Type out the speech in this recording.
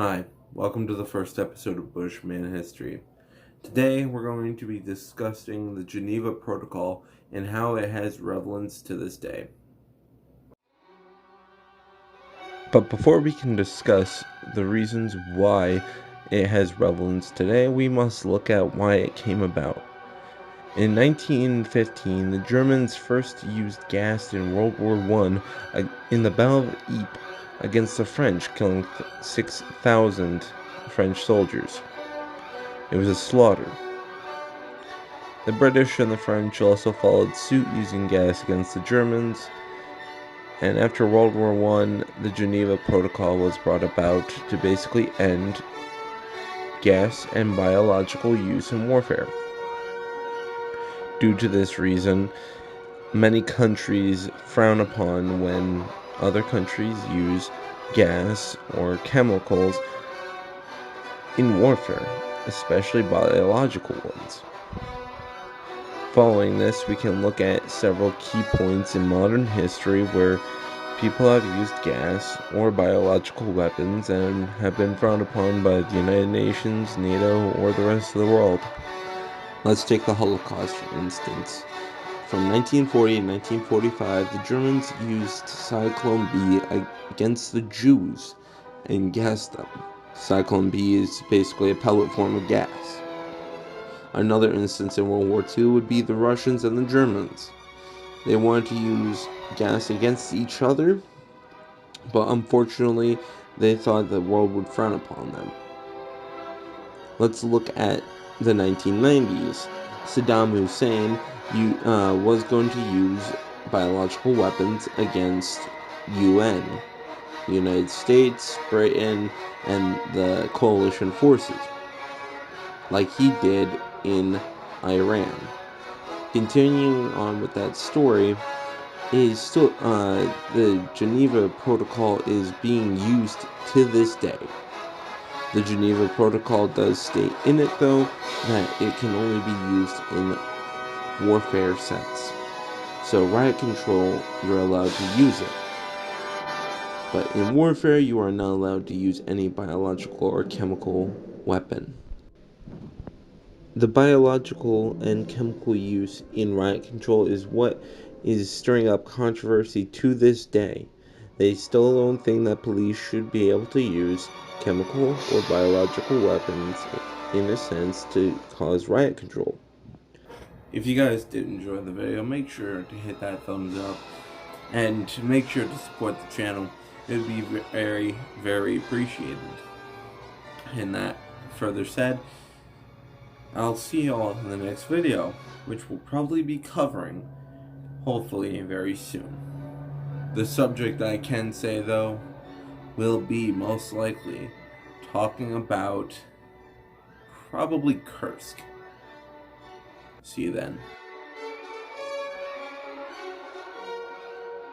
Hi, welcome to the first episode of Bushman History. Today we're going to be discussing the Geneva Protocol and how it has relevance to this day. But before we can discuss the reasons why it has relevance today, we must look at why it came about. In 1915, the Germans first used gas in World War I in the Battle of Ypres against the French, killing 6,000 French soldiers. It was a slaughter. The British and the French also followed suit using gas against the Germans, and after World War I, the Geneva Protocol was brought about to basically end gas and biological use in warfare. Due to this reason, many countries frown upon when other countries use gas or chemicals in warfare, especially biological ones. Following this, we can look at several key points in modern history where people have used gas or biological weapons and have been frowned upon by the United Nations, NATO, or the rest of the world. Let's take the Holocaust, for instance. From 1940 to 1945, the Germans used Cyclone B against the Jews and gassed them. Cyclone B is basically a pellet form of gas. Another instance in World War II would be the Russians and the Germans. They wanted to use gas against each other, but unfortunately, they thought the world would frown upon them. Let's look at the 1990s. Saddam Hussein was going to use biological weapons against UN, the United States, Britain, and the coalition forces, like he did in Iran. Continuing on with that story, is still the Geneva Protocol is being used to this day. The Geneva Protocol does state in it, though, that it can only be used in warfare sense. So riot control, you're allowed to use it. But in warfare, you are not allowed to use any biological or chemical weapon. The biological and chemical use in riot control is what is stirring up controversy to this day. They still don't think that police should be able to use chemical or biological weapons in a sense to cause riot control. If you guys did enjoy the video, make sure to hit that thumbs up and to make sure to support the channel. It would be very, very appreciated. And that further said, I'll see you all in the next video, which will probably be covering, hopefully, very soon. The subject I can say, though, will be most likely talking about probably Kursk. See you then.